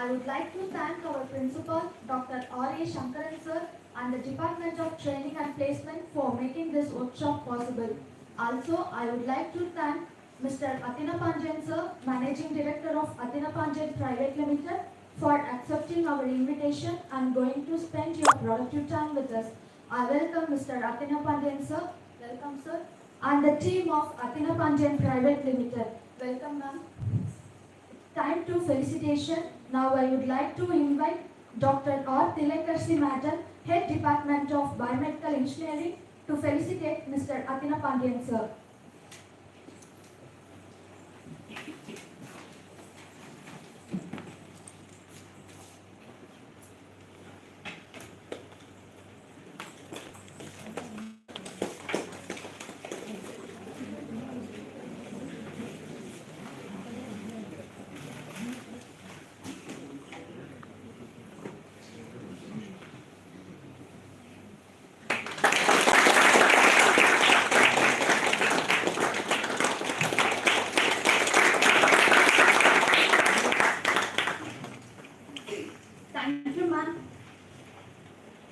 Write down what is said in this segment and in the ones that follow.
I would like to thank our principal, Dr. R.A. Shankaran sir, and the Department of Training and Placement for making this workshop possible. Also, I would like to thank Mr. AtheenaPandian sir, Managing Director of AtheenaPandian Private Limited, for accepting our invitation and going to spend your productive time with us. I welcome Mr. AtheenaPandian sir. Welcome sir. And the team of AtheenaPandian Private Limited. Welcome ma'am. Time to felicitation. Now I would like to invite Dr. R. Tilakarsi Madam, Head Department of Biomedical Engineering, to felicitate Mr. AtheenaPandian sir. Thank you, ma'am.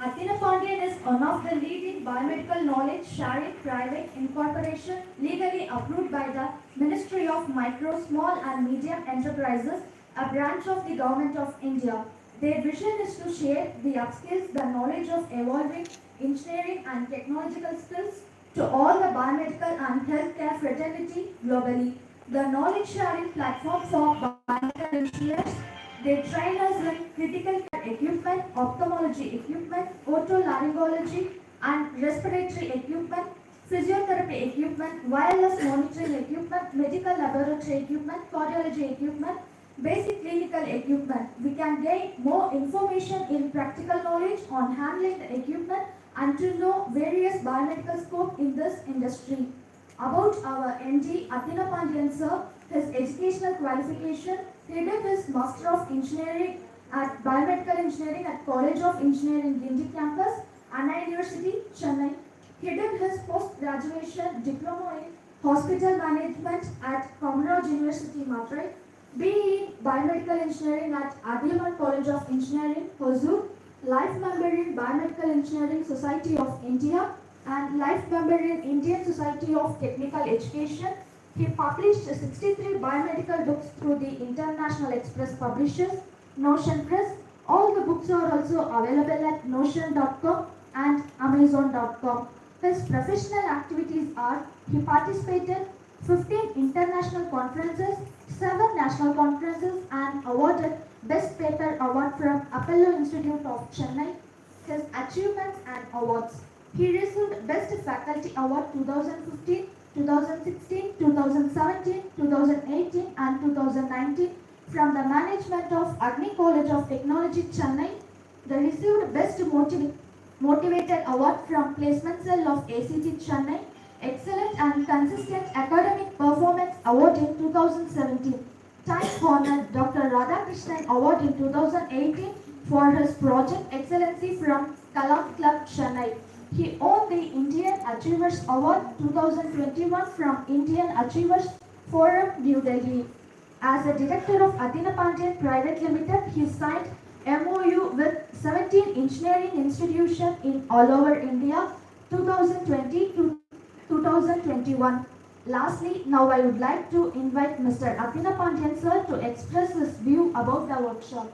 AtheenaPandian is one of the leading biomedical knowledge sharing private incorporation legally approved by the Ministry of Micro, Small and Medium Enterprises, a branch of the Government of India. Their vision is to share the upskills, the knowledge of evolving engineering and technological skills to all the biomedical and healthcare fraternity globally. The knowledge sharing platform for biomedical engineers, they train us in critical care equipment, ophthalmology equipment, otolaryngology and respiratory equipment, physiotherapy equipment, wireless monitoring equipment, medical laboratory equipment, cardiology equipment, basic clinical equipment. We can gain more information in practical knowledge on handling the equipment and to know various biomedical scope in this industry. About our MD AtheenaPandian sir, his educational qualification, he did his Master of Engineering at Biomedical Engineering at College of Engineering Gindi campus, Anna University, Chennai. He did his post-graduation diploma in Hospital Management at Commonwealth University, Madurai, BE in Biomedical Engineering at Atheena College of Engineering, Hosur, Life Member in Biomedical Engineering Society of India, and Life Member in Indian Society of Technical Education. He published 63 biomedical books through the International Express Publishers, Notion Press. All the books are also available at notion.com and amazon.com. His professional activities are: he participated 15 international conferences, 7 national conferences and awarded Best Paper Award from Apollo Institute of Chennai. His achievements and awards: he received Best Faculty Award 2015, 2016, 2017, 2018 and 2019 from the management of Agni College of Technology, Chennai. They received Best Motivated Award from Placement Cell of ACT Chennai, Excellent and Consistent Academic Performance Award in 2017. Time honored Dr. Radhakrishnan Award in 2018 for his Project Excellency from Kalam Club, Chennai. He won the Indian Achievers Award 2021 from Indian Achievers Forum, New Delhi. As the director of AtheenaPandian Private Limited, he signed MOU with 17 engineering institutions in all over India 2020 to 2021. Lastly, now I would like to invite Mr. AtheenaPandian sir to express his view about the workshop.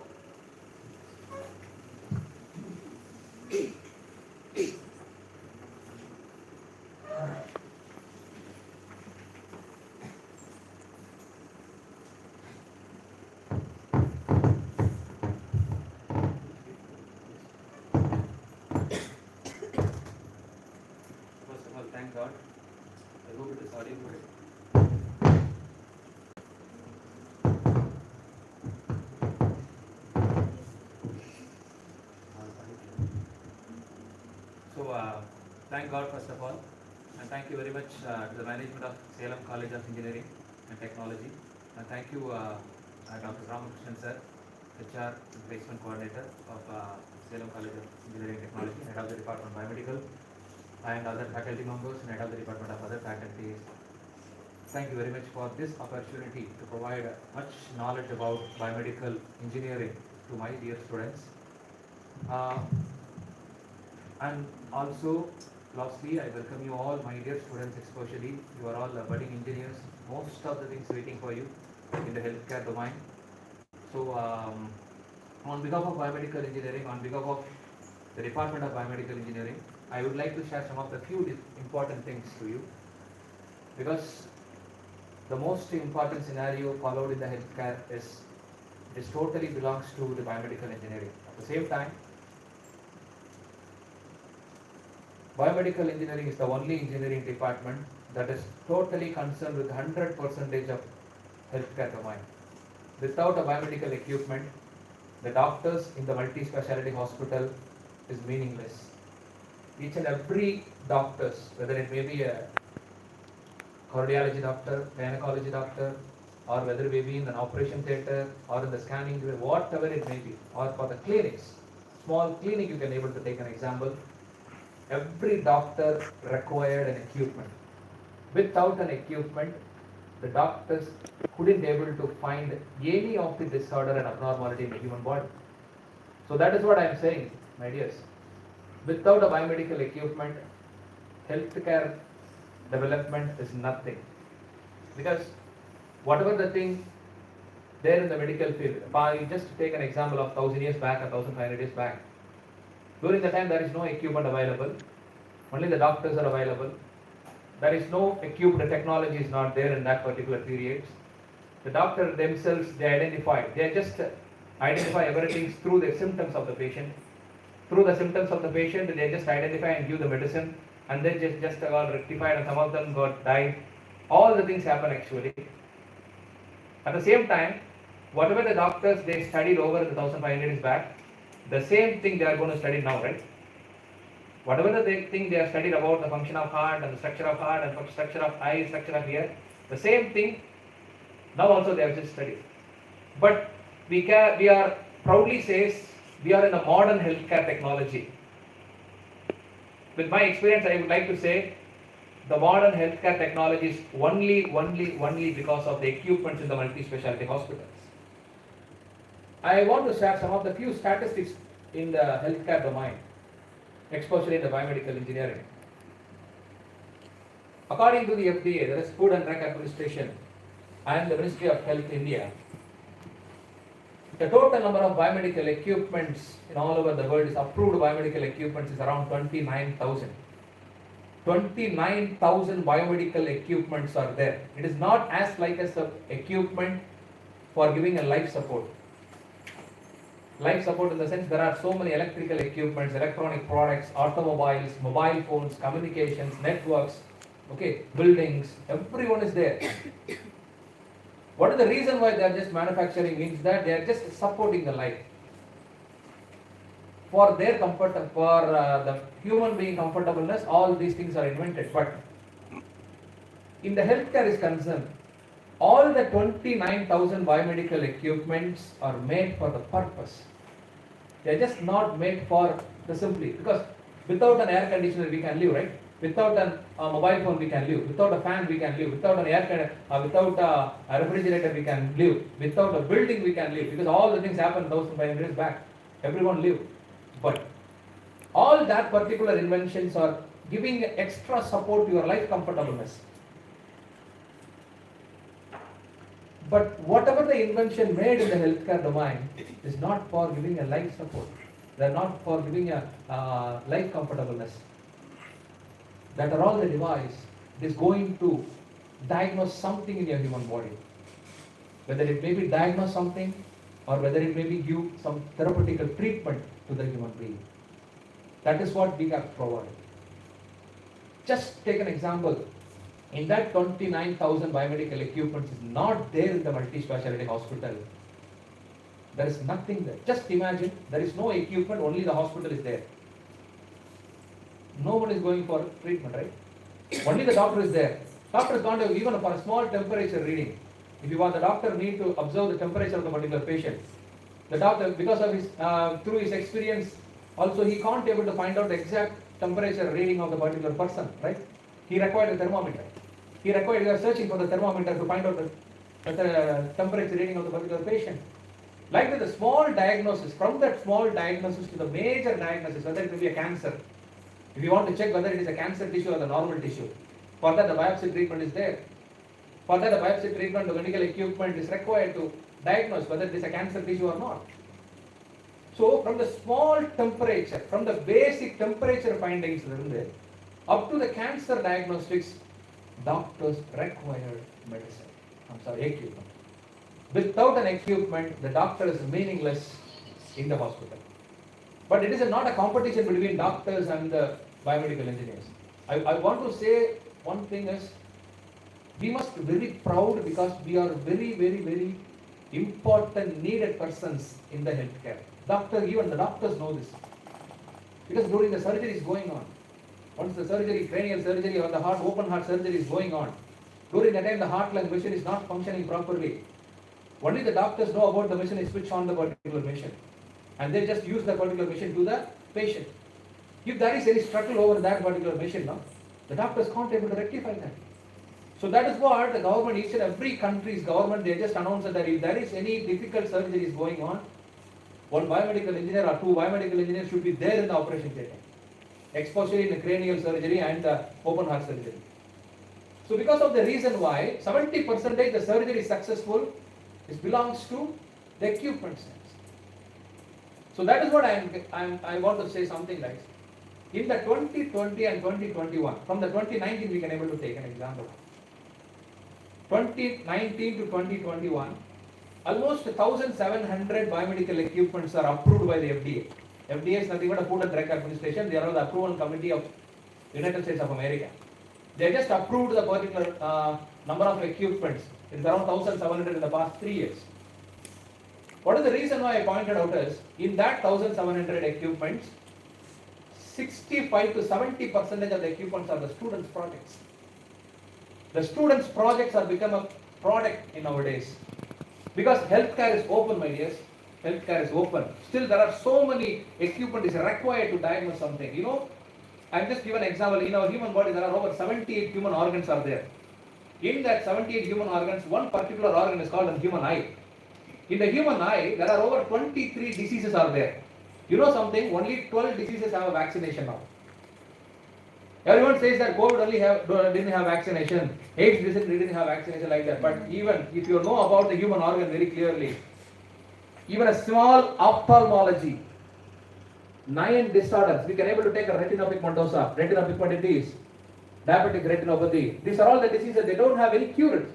First of all, thank God. I hope it is audible. So, thank God first of all, and thank you very much to the management of Salem College of Engineering and Technology, and thank you Dr. Ramakrishnan sir, HR Placement Coordinator of Salem College of Engineering and Technology, Head of the Department of Biomedical, and other faculty members and Head of the Department of other faculties thank you very much for this opportunity to provide much knowledge about biomedical engineering to my dear students. Uh, and also, lastly, I welcome you all, my dear students, especially. You are all budding engineers. Most of the things waiting for you in the healthcare domain. So, on behalf of Biomedical Engineering, on behalf of the Department of Biomedical Engineering, I would like to share some of the few important things to you, because the most important scenario followed in the healthcare is this totally belongs to the biomedical engineering. At the same time, biomedical engineering is the only engineering department that is totally concerned with 100% of healthcare domain. Without a biomedical equipment, the doctors in the multi-specialty hospital is meaningless. Each and every doctors, whether it may be a cardiology doctor, gynecology doctor, or whether it may be in an operation theatre or in the scanning, whatever it may be, or for the clinics, small clinic you can able to take an example, every doctor required an equipment. Without an equipment, the doctors couldn't able to find any of the disorder and abnormality in the human body. So that is what I am saying, my dears. Without a biomedical equipment, healthcare development is nothing. Because whatever the thing there in the medical field, by just take an example of 1000 years back or 1500 years back, during the time there is no equipment available, only the doctors are available. There is no equipment, the technology is not there in that particular period. The doctor themselves, they just identify everything through the symptoms of the patient. Through the symptoms of the patient, they just identify and give the medicine, and then just got rectified, and some of them got died. All the things happen actually. At the same time, whatever the doctors they studied over the 1500 years back, the same thing they are going to study now, right? Whatever the thing they have studied about the function of heart and the structure of heart and the structure of eye, structure of ear, the same thing now also they have just studied. But we are proudly says we are in a modern healthcare technology. With my experience, I would like to say the modern healthcare technology is only because of the equipment in the multi-specialty hospitals. I want to share some of the few statistics in the healthcare domain, especially in the biomedical engineering. According to the FDA, that is Food and Drug Administration, and the Ministry of Health India, the total number of biomedical equipments in all over the world is approved biomedical equipments is around 29,000. 29,000 biomedical equipments are there. It is not as like as the equipment for giving a life support. Life support in the sense there are so many electrical equipments, electronic products, automobiles, mobile phones, communications, networks, okay, buildings, everyone is there. What is the reason why they are just manufacturing means that they are just supporting the life. For their comfort, for the human being comfortableness, all these things are invented. But in the healthcare is concerned, all the 29,000 biomedical equipments are made for the purpose. They are just not made for the simply, because without an air conditioner we can live, right? Without a mobile phone we can live. Without a fan we can live. Without without a refrigerator we can live. Without a building we can live. Because all the things happened 1,500 years back. Everyone lived. But all that particular inventions are giving extra support to your life comfortableness. But whatever the invention made in the healthcare domain is not for giving a life support. They are not for giving a life comfortableness. That are all the device is going to diagnose something in your human body. Whether it may be diagnose something or whether it may be give some therapeutical treatment to the human being. That is what we have provided. Just take an example. In that 29,000 biomedical equipment is not there in the multi-specialty hospital. There is nothing there. Just imagine there is no equipment, only the hospital is there. No one is going for treatment, right? Only the doctor is there. Doctor is going to, even for a small temperature reading, if you want the doctor need to observe the temperature of the particular patient, the doctor, because of his, through his experience, also he can't be able to find out the exact temperature reading of the particular person, right? He required a thermometer. He are searching for the thermometer to find out the temperature reading of the particular patient. Like that, the small diagnosis, from that small diagnosis to the major diagnosis, whether it will be a cancer, if you want to check whether it is a cancer tissue or the normal tissue, for that the biopsy treatment is there. For that the biopsy treatment, the medical equipment is required to diagnose whether it is a cancer tissue or not. So from the small temperature, from the basic temperature findings up to the cancer diagnostics, doctors require equipment. Without an equipment, the doctor is meaningless in the hospital. But it is not a competition between doctors and the biomedical engineers. I want to say one thing is, we must be very proud because we are very, very, very important, needed persons in the healthcare. Even the doctors know this. Because during the surgery is going on, once the surgery, cranial surgery or the heart, open heart surgery is going on, during the time the heart-lung machine is not functioning properly, only the doctors know about the machine and switch on the particular machine. And they just use the particular machine to the patient. If there is any struggle over that particular machine, the doctors can't able to rectify that. So that is what the government, each and every country's government, they just announced that if there is any difficult surgeries going on, one biomedical engineer or two biomedical engineers should be there in the operation theatre, especially in the cranial surgery and the open heart surgery. So because of the reason why 70% the surgery is successful, it belongs to the equipment science. So that is what I want to say something like, in the 2020 and 2021, from the 2019 we can able to take an example. 2019 to 2021, almost 1,700 biomedical equipments are approved by the FDA. FDA is nothing but a Food and Drug Administration. They are the approval committee of United States of America. They just approved the particular number of equipments. It's around 1,700 in the past 3 years. What is the reason why I pointed out is, in that 1,700 equipments, 65 to 70% of the equipments are the students' projects. The students' projects are become a product in nowadays. Because healthcare is open, my dears. Healthcare is open. Still, there are so many equipment is required to diagnose something. You know, I've just given an example. In our human body, there are over 78 human organs are there. In that 78 human organs, one particular organ is called the human eye. In the human eye, there are over 23 diseases are there. You know something? Only 12 diseases have a vaccination now. Everyone says that COVID only didn't have vaccination, AIDS didn't have vaccination like that. But even if you know about the human organ very clearly, even a small ophthalmology, 9 disorders, we can able to take a retinal pigmentosa, retinal pigmentitis, diabetic retinopathy. These are all the diseases, they don't have any cure.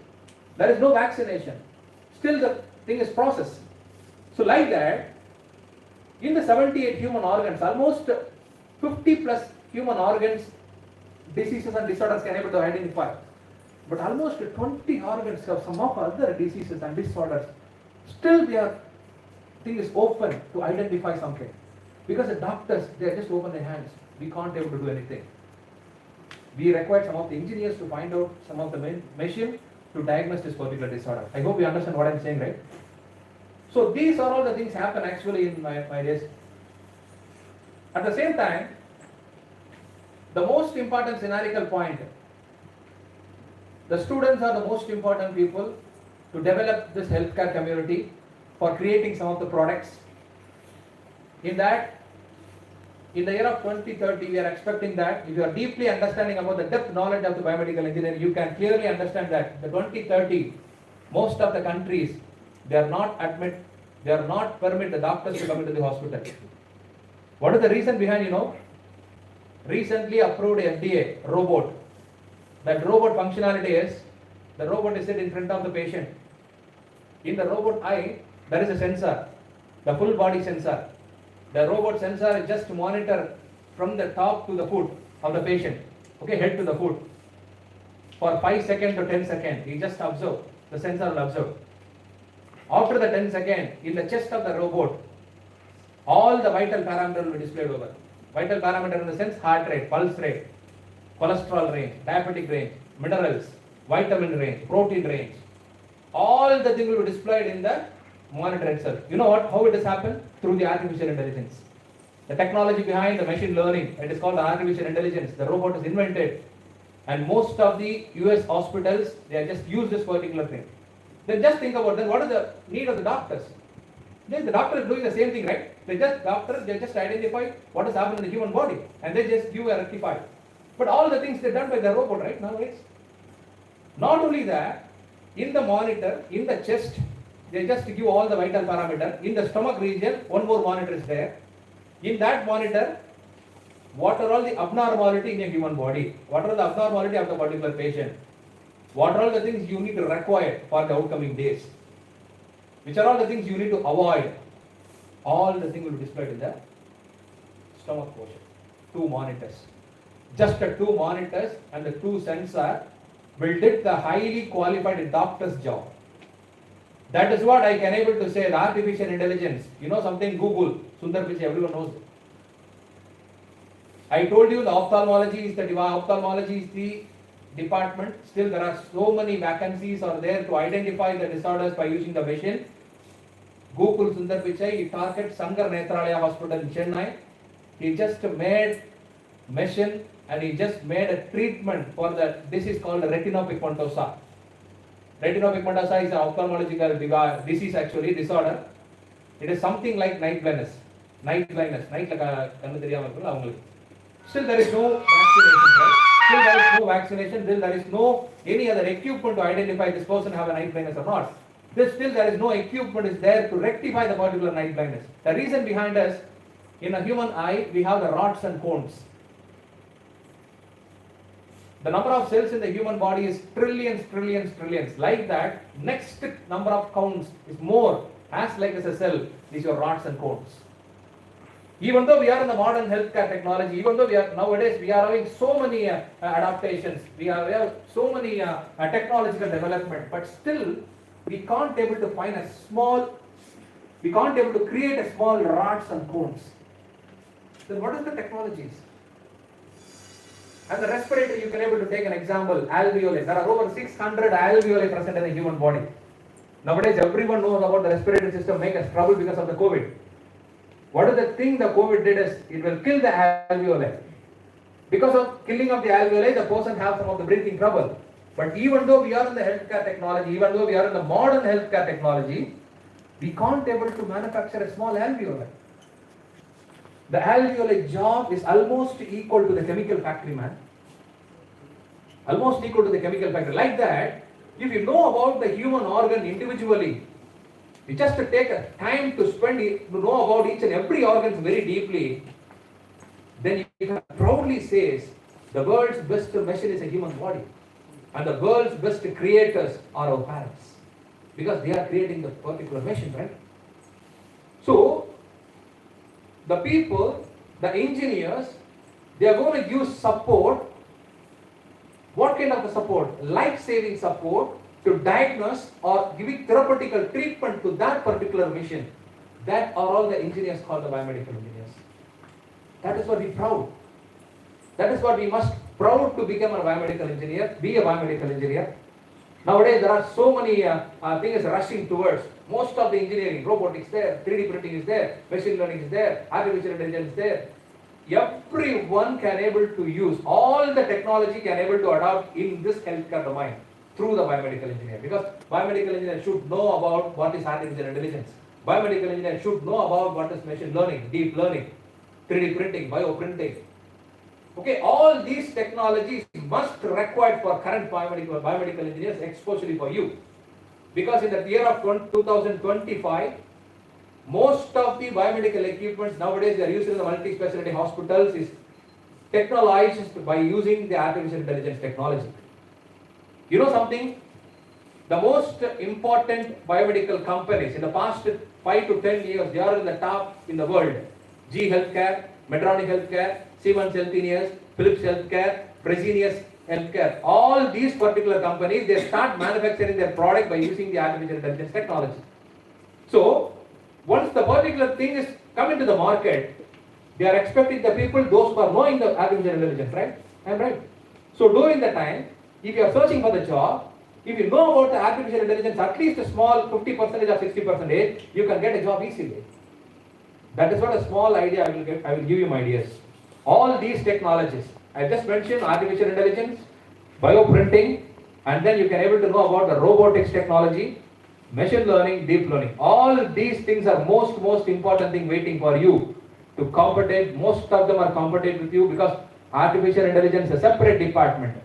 There is no vaccination. Still the thing is processed. So like that, in the 78 human organs, almost 50 plus human organs, diseases and disorders can able to identify. But almost 20 organs have some of other diseases and disorders. Still their thing is open to identify something. Because the doctors, they just open their hands. We can't able to do anything. We require some of the engineers to find out some of the machine to diagnose this particular disorder. I hope you understand what I'm saying, right? So these are all the things happen actually in my days. At the same time, the most important scenario point, the students are the most important people to develop this healthcare community for creating some of the products. In that, in the year of 2030, we are expecting that if you are deeply understanding about the depth knowledge of the biomedical engineering, you can clearly understand that the 2030, most of the countries, they are not permit the doctors to come into the hospital. What is the reason behind, you know? Recently approved FDA robot. That robot functionality is, the robot is sitting in front of the patient. In the robot eye, there is a sensor, the full body sensor. The robot sensor just monitor from the top to the foot of the patient, okay, head to the foot. For 5 seconds to 10 seconds, he just observe, the sensor will observe. After the 10 seconds, in the chest of the robot, all the vital parameters will be displayed over. Vital parameter in the sense, heart rate, pulse rate, cholesterol range, diabetic range, minerals, vitamin range, protein range. All the things will be displayed in the monitor itself. You know what? How it has happened? Through the artificial intelligence. The technology behind the machine learning, it is called the artificial intelligence. The robot is invented. And most of the US hospitals, they just use this particular thing. Then just think about then what is the need of the doctors? Then the doctor is doing the same thing, right? They just identify what has happened in the human body and they just give a rectify. But all the things they're done by the robot, right, nowadays. Not only that, in the monitor, in the chest, they just give all the vital parameter. In the stomach region, one more monitor is there. In that monitor, what are all the abnormality in a human body? What are the abnormality of the particular patient? What are all the things you need to require for the upcoming days? Which are all the things you need to avoid? All the things will be displayed in the stomach portion. 2 monitors. Just the 2 monitors and the 2 sensors will did the highly qualified doctor's job. That is what I can able to say, the artificial intelligence. You know something, Google, Sundar Pichai, everyone knows it. I told you the ophthalmology is the department. Still there are so many vacancies are there to identify the disorders by using the machine. Google Sundar Pichai, he targeted Sankar Nethralaya Hospital in Chennai. He just made machine and he just made a treatment for the disease called retinopigmentosa. Retinopigmentosa is an ophthalmological disease actually, disorder. It is something like night blindness. Night like still there is no vaccination, right? Still there is no vaccination, still there is no any other equipment to identify this person have a night blindness or not. Still there is no equipment is there to rectify the particular night blindness. The reason behind us, in a human eye, we have the rods and cones. The number of cells in the human body is trillions. Like that, next number of counts is more. As like as a cell, is your rods and cones. Even though we are in the modern healthcare technology, even though nowadays we are having so many adaptations, we have so many technological development, but still we can't able to find we can't able to create a small rods and cones. Then what is the technologies? And the respirator, you can able to take an example, alveoli. There are over 600 alveoli present in the human body. Nowadays everyone knows about the respiratory system make us trouble because of the COVID. What is the thing the COVID did is, it will kill the alveoli. Because of killing of the alveoli, the person has some of the breathing trouble. But even though we are in the healthcare technology, even though we are in the modern healthcare technology, we can't able to manufacture a small alveoli. The alveoli job is almost equal to the chemical factory, man. Almost equal to the chemical factory. Like that, if you know about the human organ individually, you just take a time to spend to know about each and every organ very deeply, then you can proudly say the world's best machine is a human body. And the world's best creators are our parents. Because they are creating the particular machine, right? So, the people, the engineers, they are going to use support. What kind of a support? Life-saving support to diagnose or giving therapeutical treatment to that particular mission. That are all the engineers called the biomedical engineers. That is what we proud. That is what we must proud to become a biomedical engineer, be a biomedical engineer. Nowadays there are so many things rushing towards. Most of the engineering, robotics there, 3D printing is there, machine learning is there, artificial intelligence is there. Everyone can able to use, all the technology can able to adopt in this healthcare domain through the biomedical engineer. Because biomedical engineer should know about what is artificial intelligence. Biomedical engineer should know about what is machine learning, deep learning, 3D printing, bioprinting. Okay, all these technologies must required for current biomedical engineers, especially for you. Because in the year of 2025, most of the biomedical equipments nowadays they are used in the multi-specialty hospitals is technologized by using the artificial intelligence technology. You know something? The most important biomedical companies in the past 5 to 10 years, they are in the top in the world. G Healthcare, Medtronic Healthcare, Siemens Healthineers, Philips Healthcare, Fresenius Healthcare. All these particular companies, they start manufacturing their product by using the artificial intelligence technology. So, once the particular thing is coming to the market, they are expecting the people, those who are knowing the artificial intelligence, right? I'm right. So, during the time, if you are searching for the job, if you know about the artificial intelligence, at least a small 50% or 60%, you can get a job easily. That is what a small idea I will give you my ideas. All these technologies, I just mentioned artificial intelligence, bioprinting, and then you can able to know about the robotics technology, machine learning, deep learning. All these things are most important thing waiting for you to compete. Most of them are compete with you because artificial intelligence is a separate department.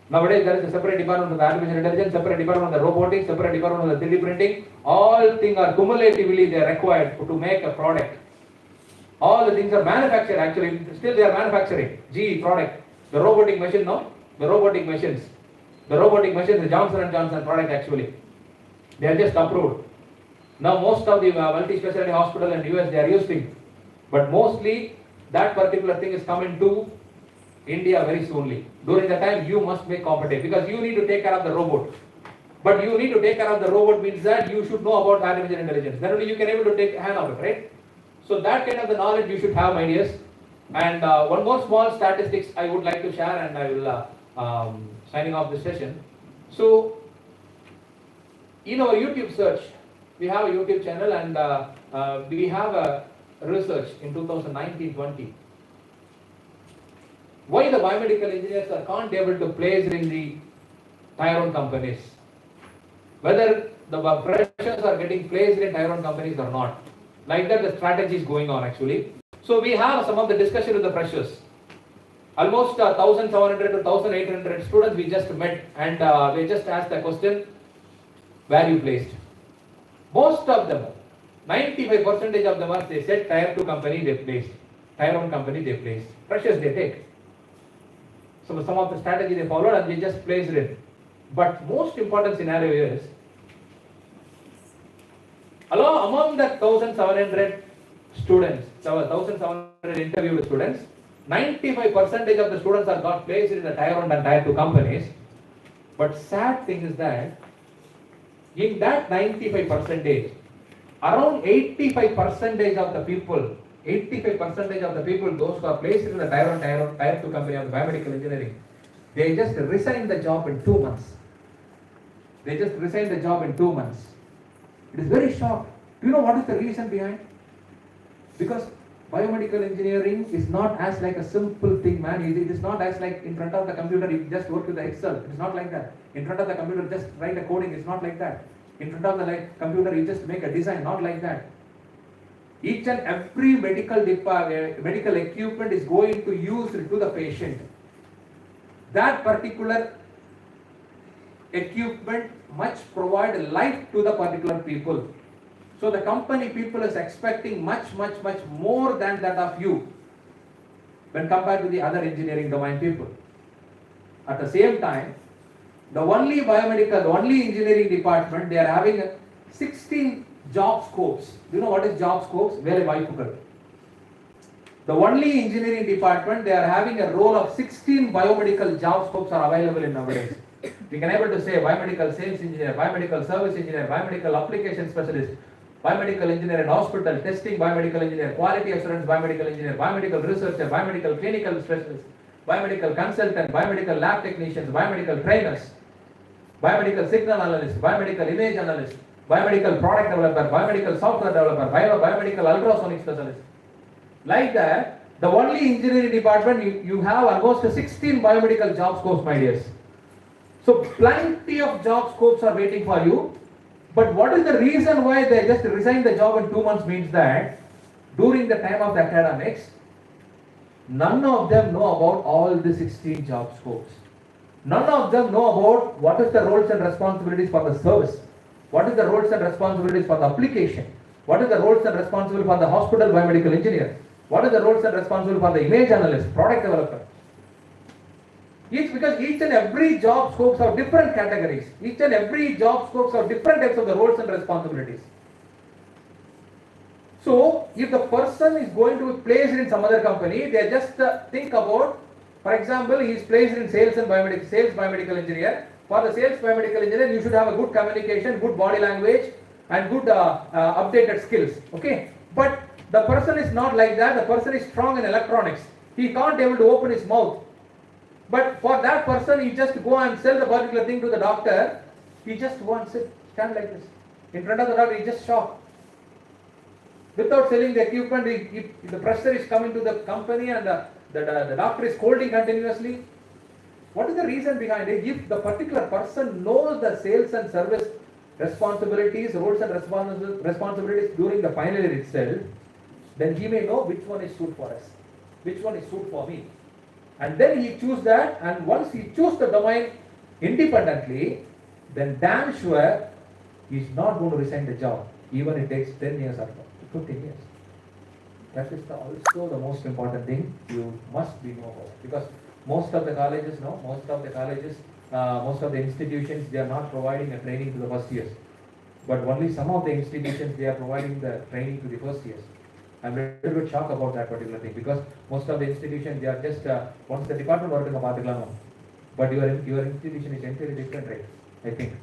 Nowadays there is a separate department of the artificial intelligence, separate department of the robotics, separate department of the 3D printing. All things are cumulatively they are required to make a product. All the things are manufactured actually, still they are manufacturing. GE product, the robotic machine, no? The robotic machines. The robotic machines, the Johnson & Johnson product actually. They are just approved. Now most of the multi-specialty hospital in US they are using. But mostly that particular thing is coming to India very soonly. During the time you must make competitive because you need to take care of the robot. But you need to take care of the robot means that you should know about artificial intelligence. Then only you can able to take hand of it, right? So that kind of the knowledge you should have, my dears. And one more small statistics I would like to share, and I will signing off this session. So in our YouTube search, we have a YouTube channel, and we have a research in 2019-20. Why the biomedical engineers are can't able to place in the tier 1 companies? Whether the freshers are getting placed in tier 1 companies or not. Like that the strategy is going on actually. So we have some of the discussion with the freshers. Almost 1,700 to 1,800 students we just met, and they just asked the question, where you placed? Most of them, 95% of them are, they said tier 2 company they placed, tier 1 company they placed. Freshers they take. So some of the strategy they followed and they just placed it. But most important scenario is, among the 1,700 students, 1,700 interviewed students, 95% of the students are got placed in the tier 1 and tier 2 companies. But sad thing is that in that 95%, around 85% of the people, 85% of the people, those who are placed in the tier 1, tier 2 company of the biomedical engineering, they just resign the job in 2 months. They just resign the job in 2 months. It is very short. Do you know what is the reason behind? Because biomedical engineering is not as like a simple thing, man. It is not as like in front of the computer you just work with the Excel. It is not like that. In front of the computer just write a coding. It's not like that. In front of the computer you just make a design. Not like that. Each and every medical equipment is going to use to the patient. That particular equipment must provide life to the particular people. So the company people is expecting much more than that of you when compared to the other engineering domain people. At the same time, the only engineering department, they are having 16 job scopes. Do you know what is job scopes? Very wide. The only engineering department, they are having a role of 16 biomedical job scopes are available in nowadays. We can able to say biomedical sales engineer, biomedical service engineer, biomedical application specialist, biomedical engineer in hospital, testing biomedical engineer, quality assurance biomedical engineer, biomedical researcher, biomedical clinical specialist, biomedical consultant, biomedical lab technicians, biomedical trainers, biomedical signal analyst, biomedical image analyst, biomedical product developer, biomedical software developer, biomedical ultrasonic specialist. Like that, the only engineering department, you have almost 16 biomedical job scopes, my dears. So plenty of job scopes are waiting for you. But what is the reason why they just resign the job in 2 months means that during the time of the academics, none of them know about all the 16 job scopes. None of them know about what is the roles and responsibilities for the service. What is the roles and responsibilities for the application? What is the roles and responsibility for the hospital biomedical engineer? What is the roles and responsibility for the image analyst, product developer? Because each and every job scopes have different categories. Each and every job scopes have different types of the roles and responsibilities. So, if the person is going to be placed in some other company, they just think about, for example, he is placed in sales biomedical engineer. For the sales biomedical engineer, you should have a good communication, good body language, and good updated skills. Okay, but the person is not like that. The person is strong in electronics. He can't able to open his mouth. But for that person, he just go and sell the particular thing to the doctor. He just go and stand like this in front of the doctor. He just shocked. Without selling the equipment, the pressure is coming to the company, and the doctor is scolding continuously. What is the reason behind it? If the particular person knows the sales and service responsibilities, roles and responsibilities during the final year itself, then he may know which one is suit for us, which one is suit for me. And then he choose that, and once he choose the domain independently, then damn sure he is not going to resign the job, even it takes 10 years or 15 years. That is also the most important thing you must be know about, because most of the colleges, most of the institutions, they are not providing a training to the first years, but only some of the institutions, they are providing the training to the first years. I'm a little bit shocked about that particular thing, because most of the institutions, they are just once the department work in the but your institution is entirely different, right? I think,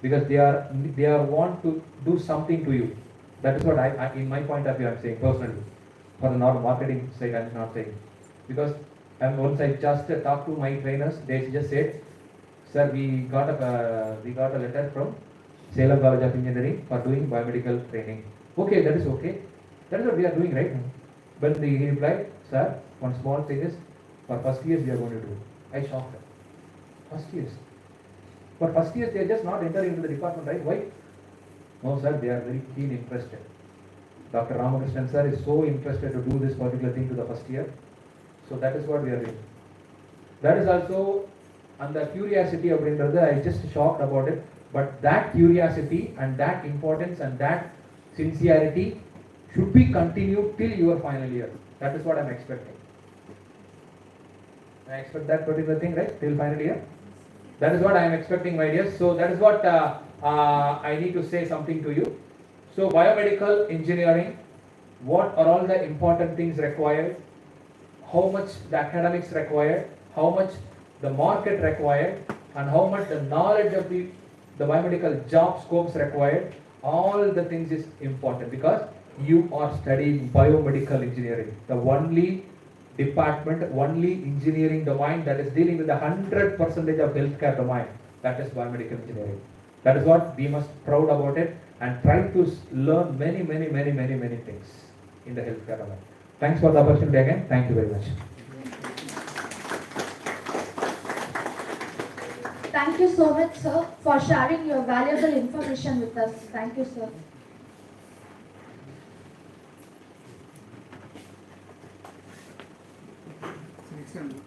because they are want to do something to you. That is what I in my point of view, I'm saying personally. For the not marketing side, I'm not saying, because once I just talked to my trainers, they just said, sir, we got a letter from Salem College of Engineering for doing biomedical training. Okay, that is okay. That is what we are doing right now. But he replied, sir, one small thing is, for first years we are going to do. I shocked them. First years. For first years, they are just not entering into the department, right? Why? No, sir, they are very keen interested. Dr. Ramakrishnan sir is so interested to do this particular thing to the first year. So that is what we are doing. That is also, and the curiosity of brother, I just shocked about it. But that curiosity and that importance and that sincerity should be continued till your final year. That is what I am expecting. I expect that particular thing, right? Till final year. That is what I am expecting, my dears. So that is what I need to say something to you. So biomedical engineering, what are all the important things required? How much the academics required? How much the market required? And how much the knowledge of the biomedical job scopes required? All the things is important, because you are studying biomedical engineering, the only department, only engineering domain that is dealing with the 100% of healthcare domain. That is biomedical engineering. That is what we must proud about it, and try to learn many things in the healthcare domain. Thanks for the opportunity again. Thank you very much. Thank you so much, sir, for sharing your valuable information with us. Thank you, sir. Excellent.